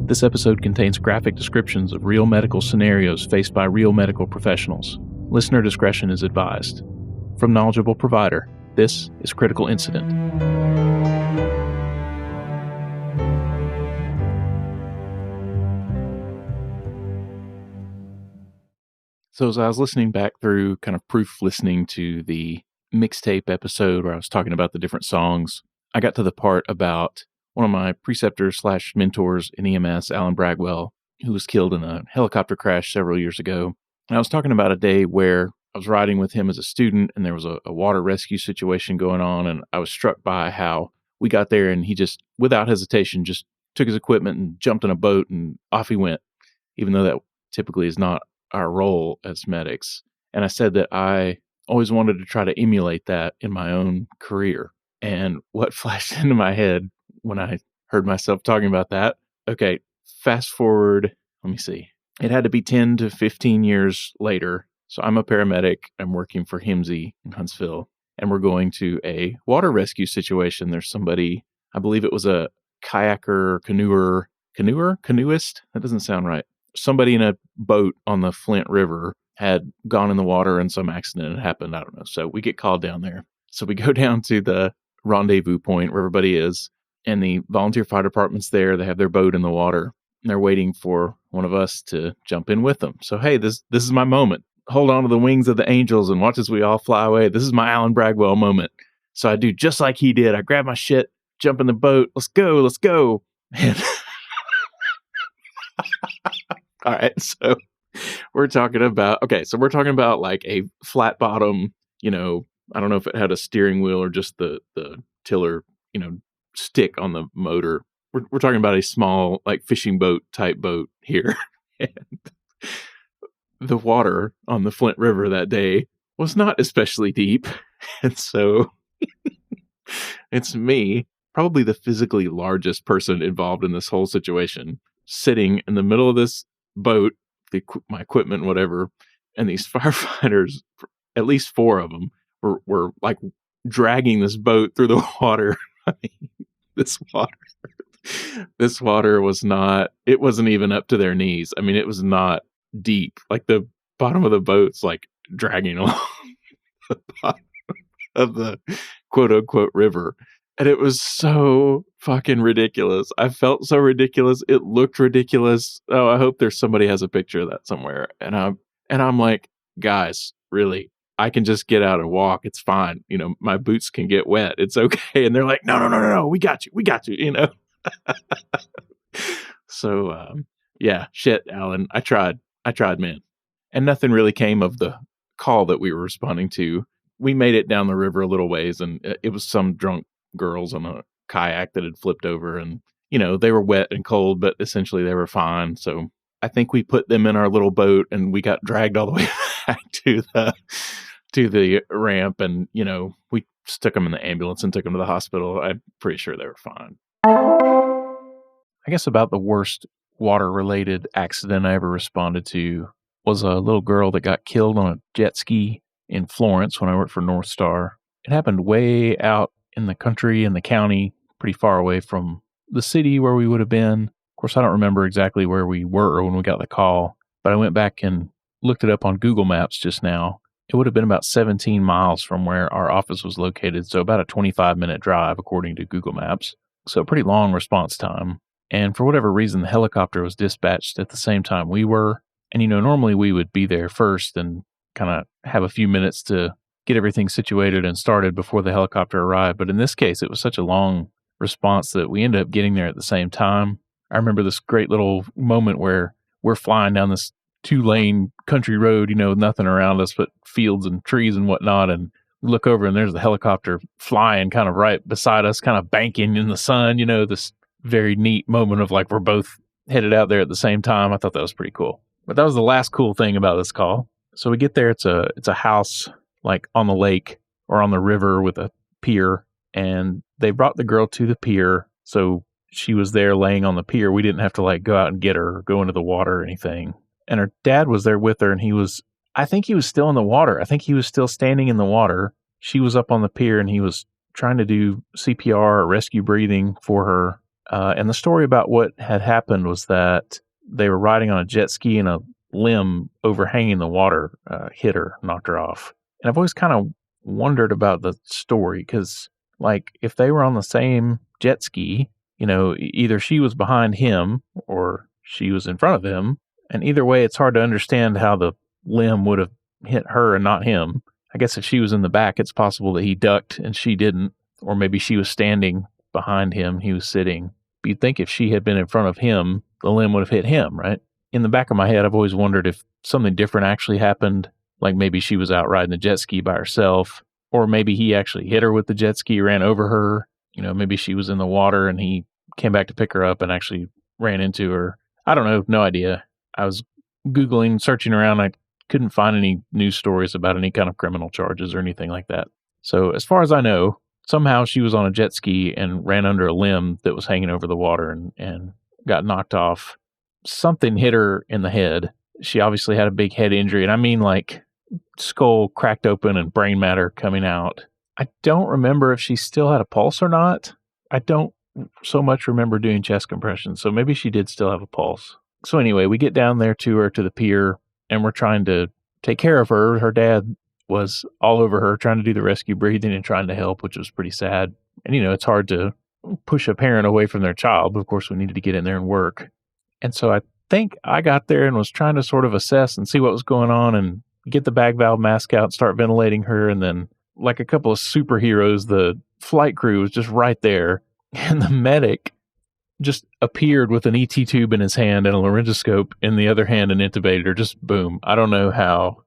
This episode contains graphic descriptions of real medical scenarios faced by real medical professionals. Listener discretion is advised. From Knowledgeable Provider, this is Critical Incident. So as I was listening back through, kind of proof listening to the mixtape episode where I was talking about the different songs, I got to the part about one of my preceptors / mentors in EMS, Alan Bragwell, who was killed in a helicopter crash several years ago. And I was talking about a day where I was riding with him as a student and there was a water rescue situation going on. And I was struck by how we got there and he just, without hesitation, just took his equipment and jumped in a boat and off he went, even though that typically is not our role as medics. And I said that I always wanted to try to emulate that in my own career. And what flashed into my head when I heard myself talking about that, okay, fast forward, let me see. It had to be 10 to 15 years later. So I'm a paramedic. I'm working for HIMSI in Huntsville, and we're going to a water rescue situation. There's somebody, I believe it was a kayaker, canoeist? That doesn't sound right. Somebody in a boat on the Flint River had gone in the water and some accident had happened. I don't know. So we get called down there. So we go down to the rendezvous point where everybody is, and the volunteer fire department's there. They have their boat in the water, and they're waiting for one of us to jump in with them. So, hey, this is my moment. Hold on to the wings of the angels and watch as we all fly away. This is my Alan Bragwell moment. So I do just like he did. I grab my shit, jump in the boat. Let's go. And all right, so we're talking about like a flat bottom, I don't know if it had a steering wheel or just the tiller, stick on the motor. We're talking about a small, like, fishing boat type boat here. And the water on the Flint River that day was not especially deep. And so it's me, probably the physically largest person involved in this whole situation, sitting in the middle of this boat, my equipment, whatever, and these firefighters, at least 4 of them, were like dragging this boat through the water. I mean, this water it wasn't even up to their knees. I mean, it was not deep. Like the bottom of the boat's like dragging along the bottom of the quote unquote river. And it was so fucking ridiculous. I felt so ridiculous. It looked ridiculous. Oh, I hope somebody has a picture of that somewhere. And I'm like, guys, really, I can just get out and walk. It's fine. My boots can get wet. It's okay. And they're like, no. We got you. So, yeah, shit, Alan. I tried, man. And nothing really came of the call that we were responding to. We made it down the river a little ways, and it was some drunk girls on a kayak that had flipped over, and they were wet and cold, but essentially they were fine. So I think we put them in our little boat and we got dragged all the way back to the ramp, and we stuck them in the ambulance and took them to the hospital. I'm pretty sure they were fine. I guess about the worst water related accident I ever responded to was a little girl that got killed on a jet ski in Florence when I worked for North Star. It happened way out in the country, in the county, pretty far away from the city where we would have been. Of course, I don't remember exactly where we were when we got the call, but I went back and looked it up on Google Maps just now. It would have been about 17 miles from where our office was located, so about a 25-minute drive according to Google Maps. So a pretty long response time. And for whatever reason, the helicopter was dispatched at the same time we were. And, normally we would be there first and kind of have a few minutes to get everything situated and started before the helicopter arrived. But in this case, it was such a long response that we ended up getting there at the same time. I remember this great little moment where we're flying down this 2-lane country road, nothing around us but fields and trees and whatnot. And we look over and there's the helicopter flying kind of right beside us, kind of banking in the sun, this very neat moment of like we're both headed out there at the same time. I thought that was pretty cool. But that was the last cool thing about this call. So we get there, it's a house like on the lake or on the river with a pier, and they brought the girl to the pier. So she was there laying on the pier. We didn't have to like go out and get her or go into the water or anything. And her dad was there with her, and I think he was still in the water. I think he was still standing in the water. She was up on the pier, and he was trying to do CPR or rescue breathing for her. And the story about what had happened was that they were riding on a jet ski and a limb overhanging the water hit her, knocked her off. And I've always kind of wondered about the story because, like, if they were on the same jet ski, either she was behind him or she was in front of him. And either way, it's hard to understand how the limb would have hit her and not him. I guess if she was in the back, it's possible that he ducked and she didn't. Or maybe she was standing behind him, he was sitting. But you'd think if she had been in front of him, the limb would have hit him, right? In the back of my head, I've always wondered if something different actually happened. Like maybe she was out riding the jet ski by herself. Or maybe he actually hit her with the jet ski, ran over her. Maybe she was in the water and he came back to pick her up and actually ran into her. I don't know. No idea. I was Googling, searching around. I couldn't find any news stories about any kind of criminal charges or anything like that. So as far as I know, somehow she was on a jet ski and ran under a limb that was hanging over the water and got knocked off. Something hit her in the head. She obviously had a big head injury. And I mean like skull cracked open and brain matter coming out. I don't remember if she still had a pulse or not. I don't so much remember doing chest compressions. So maybe she did still have a pulse. So anyway, we get down there to her to the pier and we're trying to take care of her. Her dad was all over her trying to do the rescue breathing and trying to help, which was pretty sad. And, it's hard to push a parent away from their child, but of course we needed to get in there and work. And so I think I got there and was trying to sort of assess and see what was going on and get the bag valve mask out, start ventilating her. And then like a couple of superheroes, the flight crew was just right there. And the medic just appeared with an ET tube in his hand and a laryngoscope in the other hand and intubated her. Just boom. I don't know how.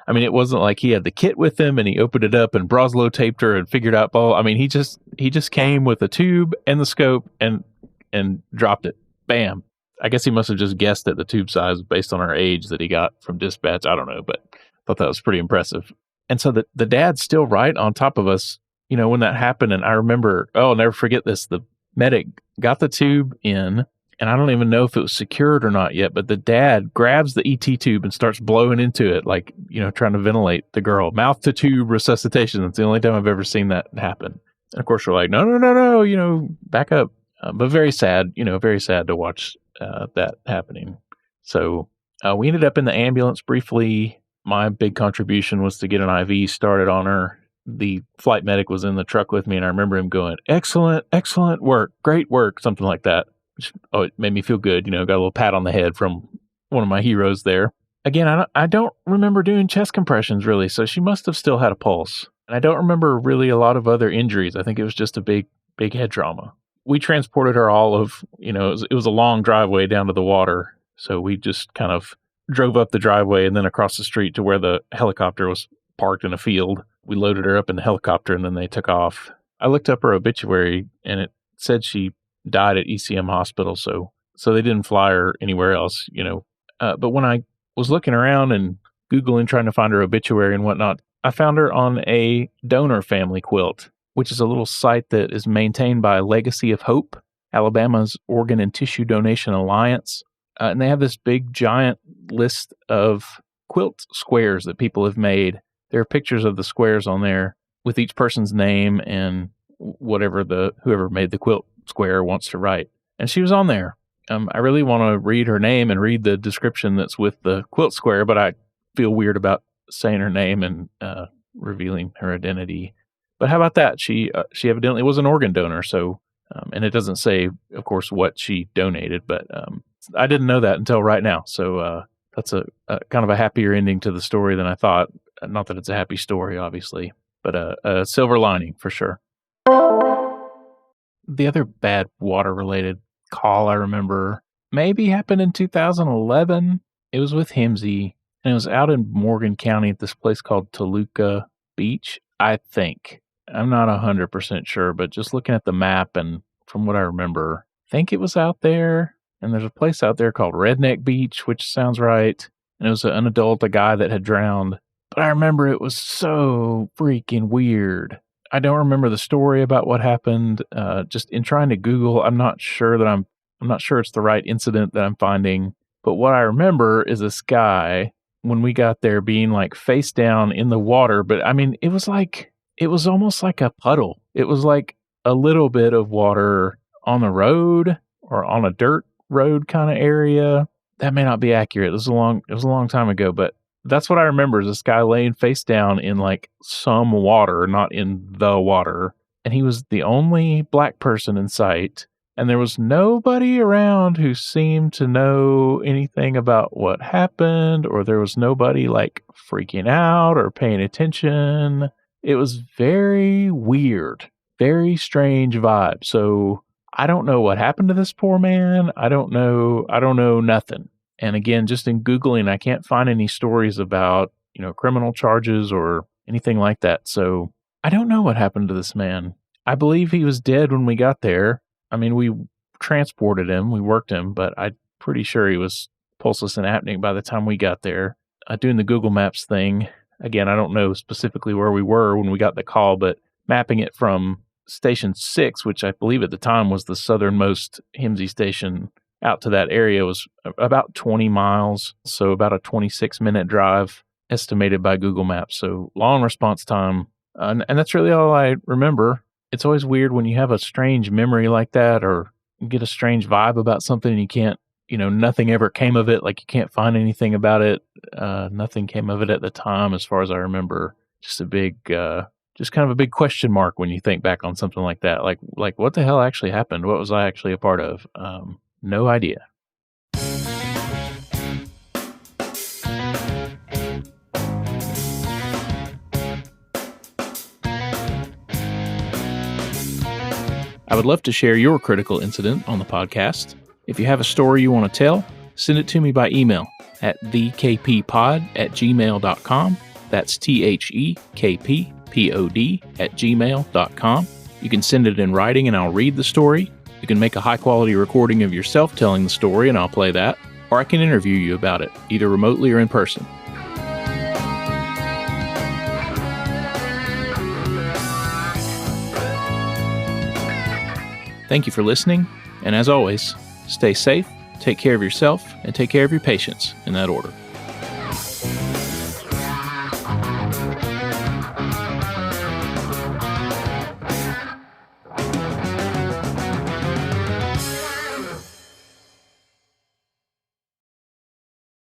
I mean, it wasn't like he had the kit with him and he opened it up and Broslow taped her and figured out, I mean, he just came with a tube and the scope and dropped it. Bam. I guess he must have just guessed at the tube size based on our age that he got from dispatch. I don't know, but I thought that was pretty impressive. And so the dad's still right on top of us, when that happened. And I remember, I'll never forget this. The medic got the tube in, and I don't even know if it was secured or not yet, but the dad grabs the ET tube and starts blowing into it, like, trying to ventilate the girl. Mouth to tube resuscitation. That's the only time I've ever seen that happen. And of course, we're like, no, back up. But very sad, very sad to watch that happening. So we ended up in the ambulance briefly. My big contribution was to get an IV started on her. The flight medic was in the truck with me, and I remember him going, excellent work, great work, something like that. It made me feel good, got a little pat on the head from one of my heroes there. Again, I don't remember doing chest compressions, really, so she must have still had a pulse. And I don't remember really a lot of other injuries. I think it was just a big head trauma. We transported her all of, it was a long driveway down to the water, so we just kind of drove up the driveway and then across the street to where the helicopter was parked in a field. We loaded her up in the helicopter and then they took off. I looked up her obituary and it said she died at ECM hospital. So they didn't fly her anywhere else, but when I was looking around and Googling, trying to find her obituary and whatnot, I found her on a donor family quilt, which is a little site that is maintained by Legacy of Hope, Alabama's Organ and Tissue Donation Alliance. And they have this big giant list of quilt squares that people have made. There are pictures of the squares on there with each person's name and whatever whoever made the quilt square wants to write. And she was on there. I really want to read her name and read the description that's with the quilt square, but I feel weird about saying her name and revealing her identity. But how about that? She evidently was an organ donor. So, and it doesn't say, of course, what she donated, but I didn't know that until right now. So that's a kind of a happier ending to the story than I thought. Not that it's a happy story, obviously, but a silver lining for sure. The other bad water-related call I remember maybe happened in 2011. It was with Himsey, and it was out in Morgan County at this place called Toluca Beach, I think. I'm not 100% sure, but just looking at the map and from what I remember, I think it was out there. And there's a place out there called Redneck Beach, which sounds right. And it was an adult, a guy that had drowned. But I remember it was so freaking weird. I don't remember the story about what happened. Just in trying to Google, I'm not sure it's the right incident that I'm finding. But what I remember is this guy, when we got there, being like face down in the water. But I mean, it was almost like a puddle. It was like a little bit of water on the road or on a dirt road kind of area. That may not be accurate. It was a long time ago, but that's what I remember is this guy laying face down in like some water, not in the water. And he was the only black person in sight. And there was nobody around who seemed to know anything about what happened, or there was nobody like freaking out or paying attention. It was very weird, very strange vibe. So I don't know what happened to this poor man. I don't know nothing. And again, just in Googling, I can't find any stories about, criminal charges or anything like that. So I don't know what happened to this man. I believe he was dead when we got there. I mean, we transported him, we worked him, but I'm pretty sure he was pulseless and apneic by the time we got there. Doing the Google Maps thing, again, I don't know specifically where we were when we got the call, but mapping it from Station 6, which I believe at the time was the southernmost HIMSI station, out to that area was about 20 miles, so about a 26-minute drive estimated by Google Maps. So long response time, and that's really all I remember. It's always weird when you have a strange memory like that or you get a strange vibe about something and you can't, nothing ever came of it. Like you can't find anything about it. Nothing came of it at the time as far as I remember. Just a big, just kind of a big question mark when you think back on something like that. Like what the hell actually happened? What was I actually a part of? No idea. I would love to share your critical incident on the podcast. If you have a story you want to tell, send it to me by email at thekppod@gmail.com. That's thekppod@gmail.com. You can send it in writing and I'll read the story. You can make a high-quality recording of yourself telling the story and I'll play that. Or I can interview you about it, either remotely or in person. Thank you for listening, and as always, stay safe, take care of yourself, and take care of your patients in that order.